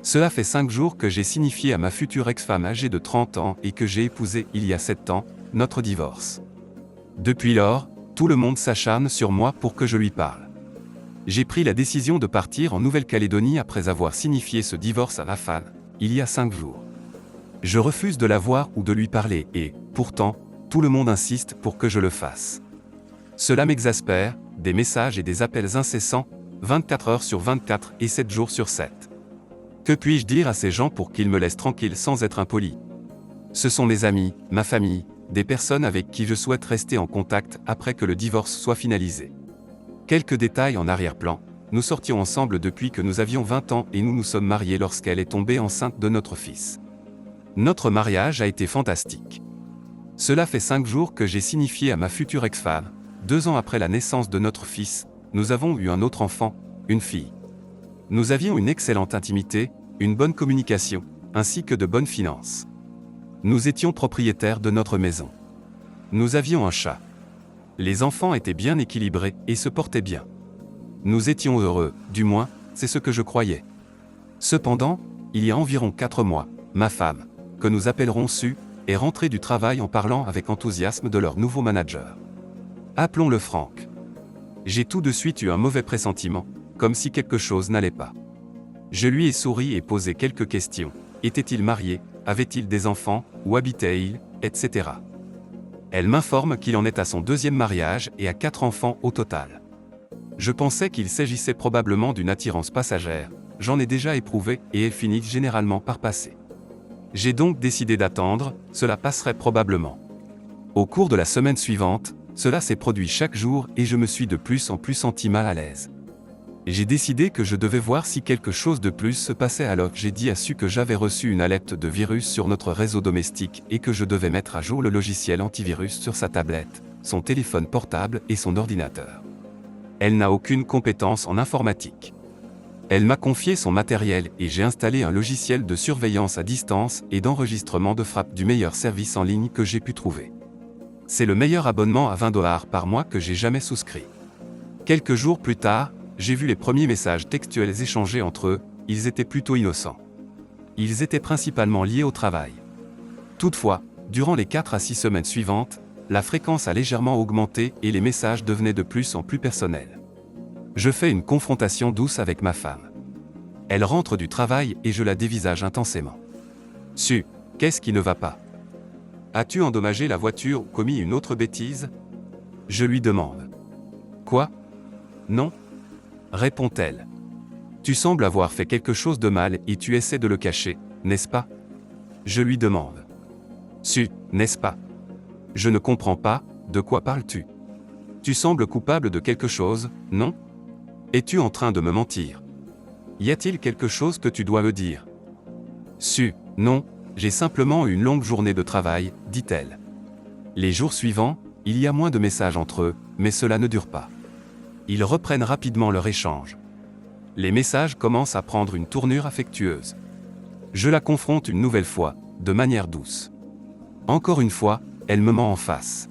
Cela fait 5 jours que j'ai signifié à ma future ex-femme âgée de 30 ans et que j'ai épousé il y a 7 ans, notre divorce. Depuis lors, tout le monde s'acharne sur moi pour que je lui parle. J'ai pris la décision de partir en Nouvelle-Calédonie après avoir signifié ce divorce à la femme, il y a 5 jours. Je refuse de la voir ou de lui parler et, pourtant, tout le monde insiste pour que je le fasse. Cela m'exaspère, des messages et des appels incessants, 24 heures sur 24 et 7 jours sur 7. Que puis-je dire à ces gens pour qu'ils me laissent tranquille sans être impoli? Ce sont mes amis, ma famille, des personnes avec qui je souhaite rester en contact après que le divorce soit finalisé. Quelques détails en arrière-plan, nous sortions ensemble depuis que nous avions 20 ans et nous nous sommes mariés lorsqu'elle est tombée enceinte de notre fils. Notre mariage a été fantastique. Cela fait 5 jours que j'ai signifié à ma future ex-femme, 2 ans après la naissance de notre fils, nous avons eu un autre enfant, une fille. Nous avions une excellente intimité, une bonne communication, ainsi que de bonnes finances. Nous étions propriétaires de notre maison. Nous avions un chat. Les enfants étaient bien équilibrés et se portaient bien. Nous étions heureux, du moins, c'est ce que je croyais. Cependant, il y a environ 4 mois, ma femme, que nous appellerons Sue, est rentrée du travail en parlant avec enthousiasme de leur nouveau manager. Appelons-le Frank. J'ai tout de suite eu un mauvais pressentiment, comme si quelque chose n'allait pas. Je lui ai souri et posé quelques questions. Était-il marié, avait-il des enfants, où habitait-il, etc. Elle m'informe qu'il en est à son 2e mariage et à 4 enfants au total. Je pensais qu'il s'agissait probablement d'une attirance passagère, j'en ai déjà éprouvé et elle finit généralement par passer. J'ai donc décidé d'attendre, cela passerait probablement. Au cours de la semaine suivante, cela s'est produit chaque jour et je me suis de plus en plus senti mal à l'aise. J'ai décidé que je devais voir si quelque chose de plus se passait alors j'ai dit à Sue que j'avais reçu une alerte de virus sur notre réseau domestique et que je devais mettre à jour le logiciel antivirus sur sa tablette, son téléphone portable et son ordinateur. Elle n'a aucune compétence en informatique. Elle m'a confié son matériel et j'ai installé un logiciel de surveillance à distance et d'enregistrement de frappe du meilleur service en ligne que j'ai pu trouver. C'est le meilleur abonnement à $20 par mois que j'ai jamais souscrit. Quelques jours plus tard, j'ai vu les premiers messages textuels échangés entre eux, ils étaient plutôt innocents. Ils étaient principalement liés au travail. Toutefois, durant les 4 à 6 semaines suivantes, la fréquence a légèrement augmenté et les messages devenaient de plus en plus personnels. Je fais une confrontation douce avec ma femme. Elle rentre du travail et je la dévisage intensément. Sue, qu'est-ce qui ne va pas? As-tu endommagé la voiture ou commis une autre bêtise? Je lui demande. Quoi? Non? Répond-elle. Tu sembles avoir fait quelque chose de mal et tu essaies de le cacher, n'est-ce pas? Je lui demande. Sue, n'est-ce pas? Je ne comprends pas, de quoi parles-tu? Tu sembles coupable de quelque chose, non? Es-tu en train de me mentir? Y a-t-il quelque chose que tu dois me dire? Sue, non, j'ai simplement eu une longue journée de travail, dit-elle. Les jours suivants, il y a moins de messages entre eux, mais cela ne dure pas. Ils reprennent rapidement leur échange. Les messages commencent à prendre une tournure affectueuse. Je la confronte une nouvelle fois, de manière douce. Encore une fois, elle me ment en face.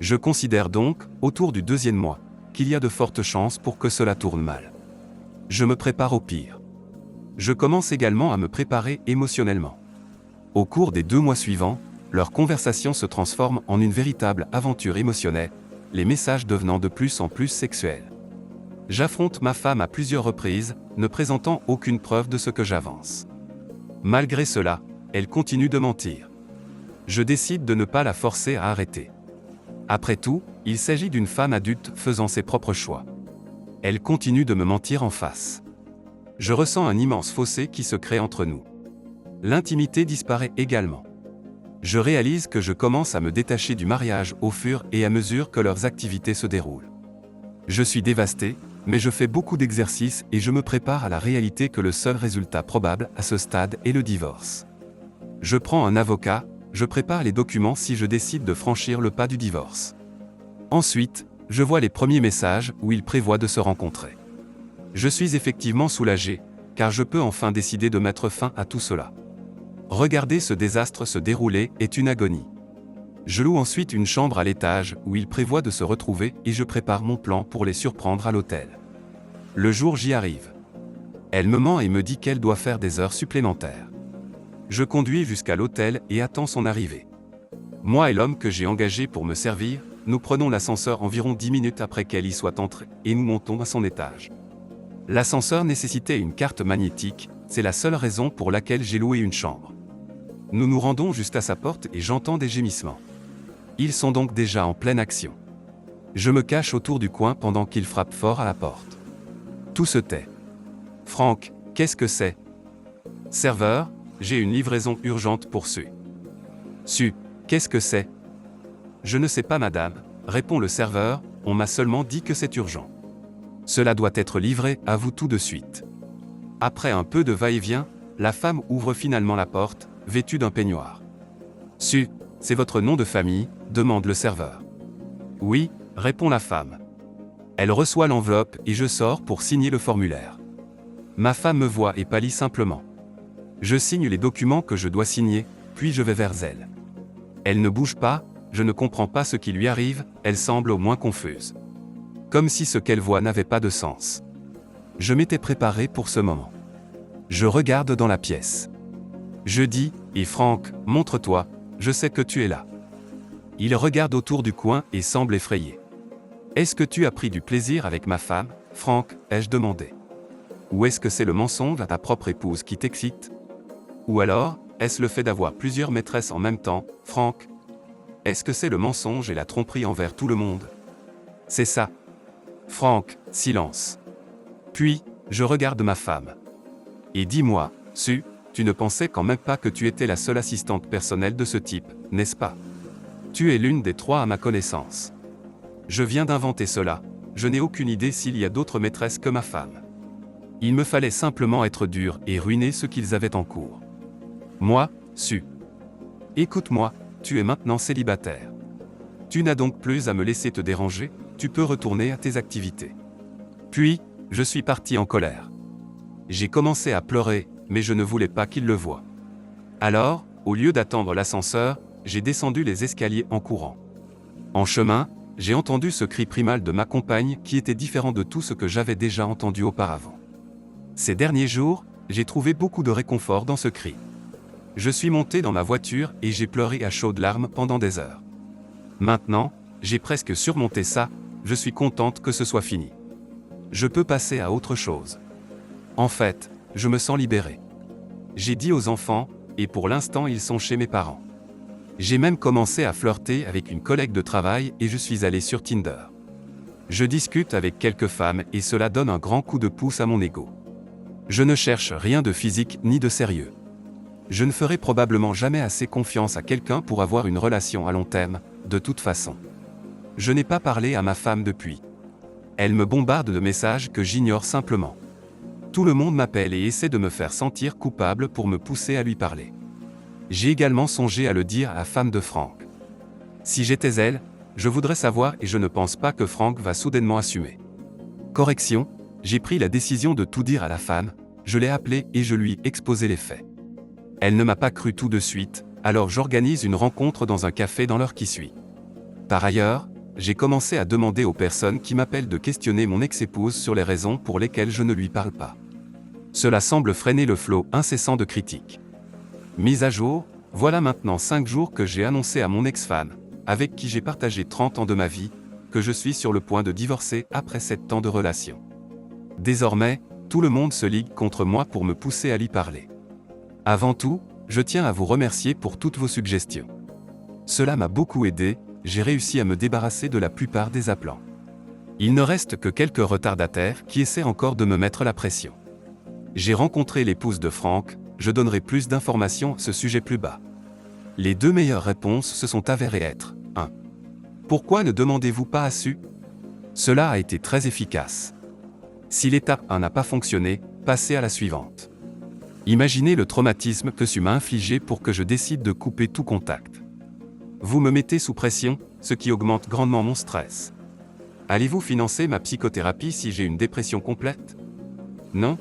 Je considère donc, autour du 2e mois, qu'il y a de fortes chances pour que cela tourne mal. Je me prépare au pire. Je commence également à me préparer émotionnellement. Au cours des 2 mois suivants, leur conversation se transforme en une véritable aventure émotionnelle, les messages devenant de plus en plus sexuels. J'affronte ma femme à plusieurs reprises, ne présentant aucune preuve de ce que j'avance. Malgré cela, elle continue de mentir. Je décide de ne pas la forcer à arrêter. Après tout, il s'agit d'une femme adulte faisant ses propres choix. Elle continue de me mentir en face. Je ressens un immense fossé qui se crée entre nous. L'intimité disparaît également. Je réalise que je commence à me détacher du mariage au fur et à mesure que leurs activités se déroulent. Je suis dévasté, mais je fais beaucoup d'exercices et je me prépare à la réalité que le seul résultat probable à ce stade est le divorce. Je prends un avocat, je prépare les documents si je décide de franchir le pas du divorce. Ensuite, je vois les premiers messages où ils prévoient de se rencontrer. Je suis effectivement soulagé, car je peux enfin décider de mettre fin à tout cela. Regarder ce désastre se dérouler est une agonie. Je loue ensuite une chambre à l'étage où ils prévoient de se retrouver et je prépare mon plan pour les surprendre à l'hôtel. Le jour J arrive. Elle me ment et me dit qu'elle doit faire des heures supplémentaires. Je conduis jusqu'à l'hôtel et attends son arrivée. Moi et l'homme que j'ai engagé pour me servir, nous prenons l'ascenseur environ 10 minutes après qu'elle y soit entrée et nous montons à son étage. L'ascenseur nécessitait une carte magnétique, c'est la seule raison pour laquelle j'ai loué une chambre. Nous nous rendons juste à sa porte et j'entends des gémissements. Ils sont donc déjà en pleine action. Je me cache autour du coin pendant qu'il frappe fort à la porte. Tout se tait. Franck, qu'est-ce que c'est? Serveur, j'ai une livraison urgente pour Su. Su, qu'est-ce que c'est? Je ne sais pas madame, répond le serveur, on m'a seulement dit que c'est urgent. Cela doit être livré à vous tout de suite. Après un peu de va-et-vient, la femme ouvre finalement la porte, vêtue d'un peignoir. Su, c'est votre nom de famille, demande le serveur. Oui, répond la femme. Elle reçoit l'enveloppe et je sors pour signer le formulaire. Ma femme me voit et pâlit simplement. Je signe les documents que je dois signer, puis je vais vers elle. Elle ne bouge pas, je ne comprends pas ce qui lui arrive, elle semble au moins confuse. Comme si ce qu'elle voit n'avait pas de sens. Je m'étais préparé pour ce moment. Je regarde dans la pièce. Je dis, et Franck, montre-toi, je sais que tu es là. Il regarde autour du coin et semble effrayé. Est-ce que tu as pris du plaisir avec ma femme, Franck, ai-je demandé. Ou est-ce que c'est le mensonge à ta propre épouse qui t'excite? Ou alors, est-ce le fait d'avoir plusieurs maîtresses en même temps, Franck? Est-ce que c'est le mensonge et la tromperie envers tout le monde? C'est ça. Franck, silence. Puis, je regarde ma femme. Et dis-moi, Su, tu ne pensais quand même pas que tu étais la seule assistante personnelle de ce type, n'est-ce pas? Tu es l'une des 3 à ma connaissance. Je viens d'inventer cela, je n'ai aucune idée s'il y a d'autres maîtresses que ma femme. Il me fallait simplement être dur et ruiner ce qu'ils avaient en cours. Moi, Su. Écoute-moi, tu es maintenant célibataire. Tu n'as donc plus à me laisser te déranger, tu peux retourner à tes activités. Puis, je suis parti en colère. J'ai commencé à pleurer, mais je ne voulais pas qu'il le voie. Alors, au lieu d'attendre l'ascenseur, j'ai descendu les escaliers en courant. En chemin, j'ai entendu ce cri primal de ma compagne qui était différent de tout ce que j'avais déjà entendu auparavant. Ces derniers jours, j'ai trouvé beaucoup de réconfort dans ce cri. Je suis monté dans ma voiture et j'ai pleuré à chaudes larmes pendant des heures. Maintenant, j'ai presque surmonté ça, je suis contente que ce soit fini. Je peux passer à autre chose. En fait, je me sens libéré. J'ai dit aux enfants, et pour l'instant ils sont chez mes parents. J'ai même commencé à flirter avec une collègue de travail et je suis allé sur Tinder. Je discute avec quelques femmes et cela donne un grand coup de pouce à mon ego. Je ne cherche rien de physique ni de sérieux. Je ne ferai probablement jamais assez confiance à quelqu'un pour avoir une relation à long terme, de toute façon. Je n'ai pas parlé à ma femme depuis. Elle me bombarde de messages que j'ignore simplement. Tout le monde m'appelle et essaie de me faire sentir coupable pour me pousser à lui parler. J'ai également songé à le dire à la femme de Franck. Si j'étais elle, je voudrais savoir et je ne pense pas que Franck va soudainement assumer. Correction, j'ai pris la décision de tout dire à la femme, je l'ai appelée et je lui ai exposé les faits. Elle ne m'a pas cru tout de suite, alors j'organise une rencontre dans un café dans l'heure qui suit. Par ailleurs, j'ai commencé à demander aux personnes qui m'appellent de questionner mon ex-épouse sur les raisons pour lesquelles je ne lui parle pas. Cela semble freiner le flot incessant de critiques. Mise à jour, voilà maintenant 5 jours que j'ai annoncé à mon ex-femme, avec qui j'ai partagé 30 ans de ma vie, que je suis sur le point de divorcer après 7 ans de relation. Désormais, tout le monde se ligue contre moi pour me pousser à lui parler. Avant tout, je tiens à vous remercier pour toutes vos suggestions. Cela m'a beaucoup aidé, j'ai réussi à me débarrasser de la plupart des appelants. Il ne reste que quelques retardataires qui essaient encore de me mettre la pression. J'ai rencontré l'épouse de Franck, je donnerai plus d'informations à ce sujet plus bas. Les 2 meilleures réponses se sont avérées être 1. Pourquoi ne demandez-vous pas à Su? Cela a été très efficace. Si l'étape 1 n'a pas fonctionné, passez à la suivante. Imaginez le traumatisme que Su m'a infligé pour que je décide de couper tout contact. Vous me mettez sous pression, ce qui augmente grandement mon stress. Allez-vous financer ma psychothérapie si j'ai une dépression complète? Non?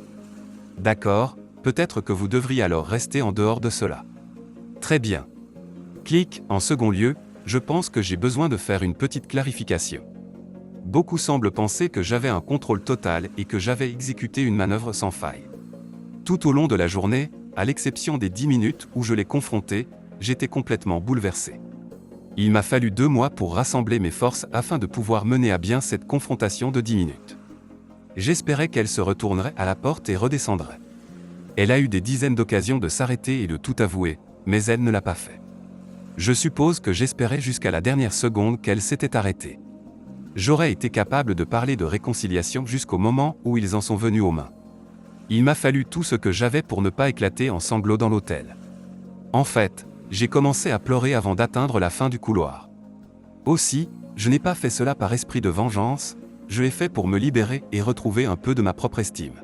D'accord, peut-être que vous devriez alors rester en dehors de cela. Très bien. Clic, en second lieu, je pense que j'ai besoin de faire une petite clarification. Beaucoup semblent penser que j'avais un contrôle total et que j'avais exécuté une manœuvre sans faille. Tout au long de la journée, à l'exception des 10 minutes où je l'ai confronté, j'étais complètement bouleversé. Il m'a fallu 2 mois pour rassembler mes forces afin de pouvoir mener à bien cette confrontation de 10 minutes. J'espérais qu'elle se retournerait à la porte et redescendrait. Elle a eu des dizaines d'occasions de s'arrêter et de tout avouer, mais elle ne l'a pas fait. Je suppose que j'espérais jusqu'à la dernière seconde qu'elle s'était arrêtée. J'aurais été capable de parler de réconciliation jusqu'au moment où ils en sont venus aux mains. Il m'a fallu tout ce que j'avais pour ne pas éclater en sanglots dans l'hôtel. En fait, j'ai commencé à pleurer avant d'atteindre la fin du couloir. Aussi, je n'ai pas fait cela par esprit de vengeance, je l'ai fait pour me libérer et retrouver un peu de ma propre estime.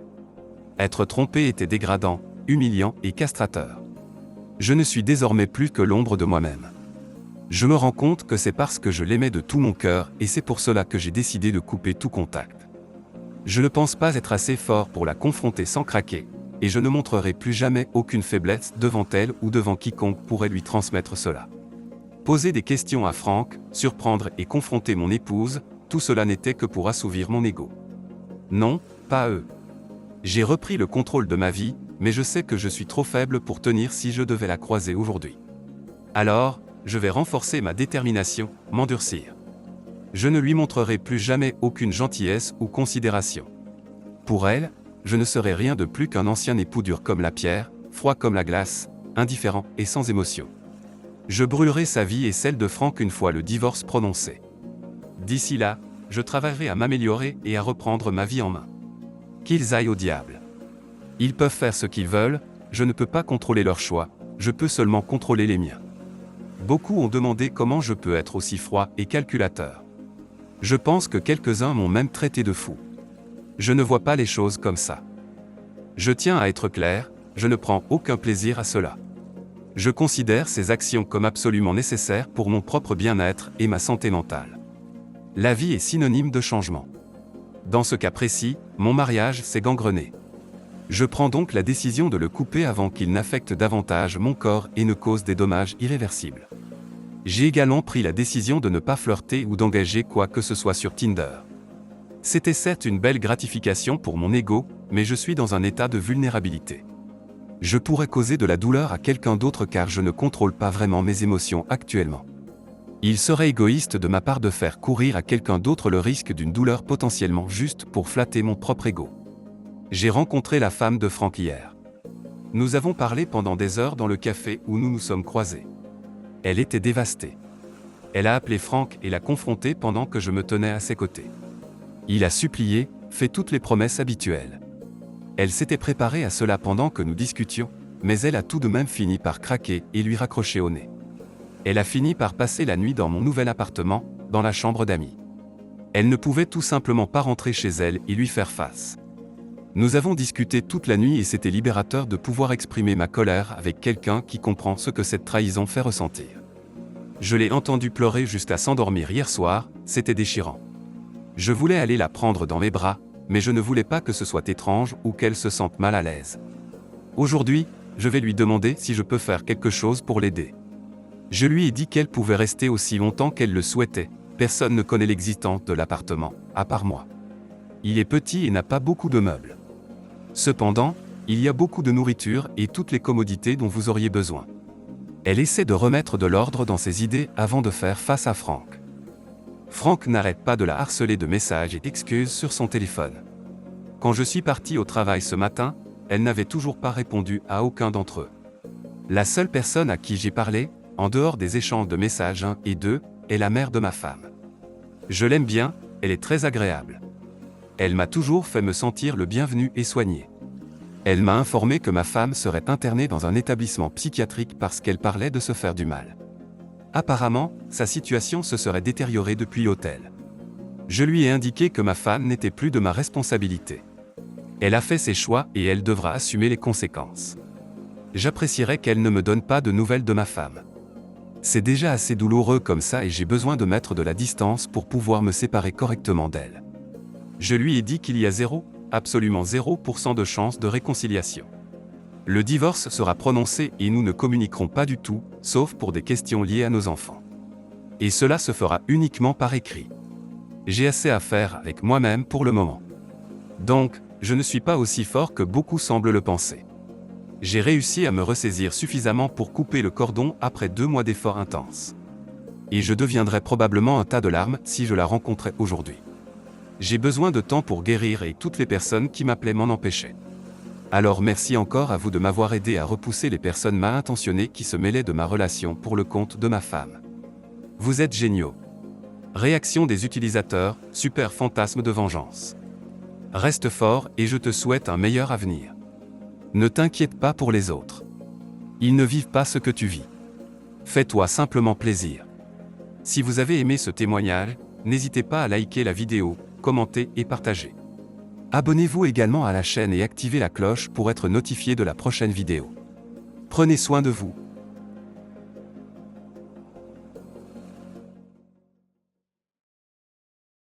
Être trompé était dégradant, humiliant et castrateur. Je ne suis désormais plus que l'ombre de moi-même. Je me rends compte que c'est parce que je l'aimais de tout mon cœur et c'est pour cela que j'ai décidé de couper tout contact. Je ne pense pas être assez fort pour la confronter sans craquer, et je ne montrerai plus jamais aucune faiblesse devant elle ou devant quiconque pourrait lui transmettre cela. Poser des questions à Franck, surprendre et confronter mon épouse, tout cela n'était que pour assouvir mon ego. Non, pas eux. J'ai repris le contrôle de ma vie, mais je sais que je suis trop faible pour tenir si je devais la croiser aujourd'hui. Alors, je vais renforcer ma détermination, m'endurcir. Je ne lui montrerai plus jamais aucune gentillesse ou considération. Pour elle, je ne serai rien de plus qu'un ancien époux dur comme la pierre, froid comme la glace, indifférent et sans émotion. Je brûlerai sa vie et celle de Franck une fois le divorce prononcé. D'ici là, je travaillerai à m'améliorer et à reprendre ma vie en main. Qu'ils aillent au diable. Ils peuvent faire ce qu'ils veulent, je ne peux pas contrôler leurs choix, je peux seulement contrôler les miens. Beaucoup ont demandé comment je peux être aussi froid et calculateur. Je pense que quelques-uns m'ont même traité de fou. Je ne vois pas les choses comme ça. Je tiens à être clair, je ne prends aucun plaisir à cela. Je considère ces actions comme absolument nécessaires pour mon propre bien-être et ma santé mentale. La vie est synonyme de changement. Dans ce cas précis, mon mariage s'est gangrené. Je prends donc la décision de le couper avant qu'il n'affecte davantage mon corps et ne cause des dommages irréversibles. J'ai également pris la décision de ne pas flirter ou d'engager quoi que ce soit sur Tinder. C'était certes une belle gratification pour mon ego, mais je suis dans un état de vulnérabilité. Je pourrais causer de la douleur à quelqu'un d'autre car je ne contrôle pas vraiment mes émotions actuellement. Il serait égoïste de ma part de faire courir à quelqu'un d'autre le risque d'une douleur potentiellement juste pour flatter mon propre ego. J'ai rencontré la femme de Franck hier. Nous avons parlé pendant des heures dans le café où nous nous sommes croisés. Elle était dévastée. Elle a appelé Franck et l'a confronté pendant que je me tenais à ses côtés. Il a supplié, fait toutes les promesses habituelles. Elle s'était préparée à cela pendant que nous discutions, mais elle a tout de même fini par craquer et lui raccrocher au nez. Elle a fini par passer la nuit dans mon nouvel appartement, dans la chambre d'amis. Elle ne pouvait tout simplement pas rentrer chez elle et lui faire face. Nous avons discuté toute la nuit et c'était libérateur de pouvoir exprimer ma colère avec quelqu'un qui comprend ce que cette trahison fait ressentir. Je l'ai entendu pleurer jusqu'à s'endormir hier soir, c'était déchirant. Je voulais aller la prendre dans mes bras, mais je ne voulais pas que ce soit étrange ou qu'elle se sente mal à l'aise. Aujourd'hui, je vais lui demander si je peux faire quelque chose pour l'aider. Je lui ai dit qu'elle pouvait rester aussi longtemps qu'elle le souhaitait, personne ne connaît l'existence de l'appartement, à part moi. Il est petit et n'a pas beaucoup de meubles. Cependant, il y a beaucoup de nourriture et toutes les commodités dont vous auriez besoin. Elle essaie de remettre de l'ordre dans ses idées avant de faire face à Franck. Franck n'arrête pas de la harceler de messages et d'excuses sur son téléphone. Quand je suis parti au travail ce matin, elle n'avait toujours pas répondu à aucun d'entre eux. La seule personne à qui j'ai parlé, en dehors des échanges de messages 1 et 2, est la mère de ma femme. Je l'aime bien, elle est très agréable. Elle m'a toujours fait me sentir le bienvenu et soigné. Elle m'a informé que ma femme serait internée dans un établissement psychiatrique parce qu'elle parlait de se faire du mal. Apparemment, sa situation se serait détériorée depuis l'hôtel. Je lui ai indiqué que ma femme n'était plus de ma responsabilité. Elle a fait ses choix et elle devra assumer les conséquences. J'apprécierais qu'elle ne me donne pas de nouvelles de ma femme. C'est déjà assez douloureux comme ça et j'ai besoin de mettre de la distance pour pouvoir me séparer correctement d'elle. Je lui ai dit qu'il y a absolument 0% de chance de réconciliation. Le divorce sera prononcé et nous ne communiquerons pas du tout, sauf pour des questions liées à nos enfants. Et cela se fera uniquement par écrit. J'ai assez à faire avec moi-même pour le moment. Donc, je ne suis pas aussi fort que beaucoup semblent le penser. J'ai réussi à me ressaisir suffisamment pour couper le cordon après 2 mois d'efforts intenses. Et je deviendrais probablement un tas de larmes si je la rencontrais aujourd'hui. J'ai besoin de temps pour guérir et toutes les personnes qui m'appelaient m'en empêchaient. Alors merci encore à vous de m'avoir aidé à repousser les personnes mal intentionnées qui se mêlaient de ma relation pour le compte de ma femme. Vous êtes géniaux. Réaction des utilisateurs, super fantasme de vengeance. Reste fort et je te souhaite un meilleur avenir. Ne t'inquiète pas pour les autres. Ils ne vivent pas ce que tu vis. Fais-toi simplement plaisir. Si vous avez aimé ce témoignage, n'hésitez pas à liker la vidéo, commenter et partager. Abonnez-vous également à la chaîne et activez la cloche pour être notifié de la prochaine vidéo. Prenez soin de vous.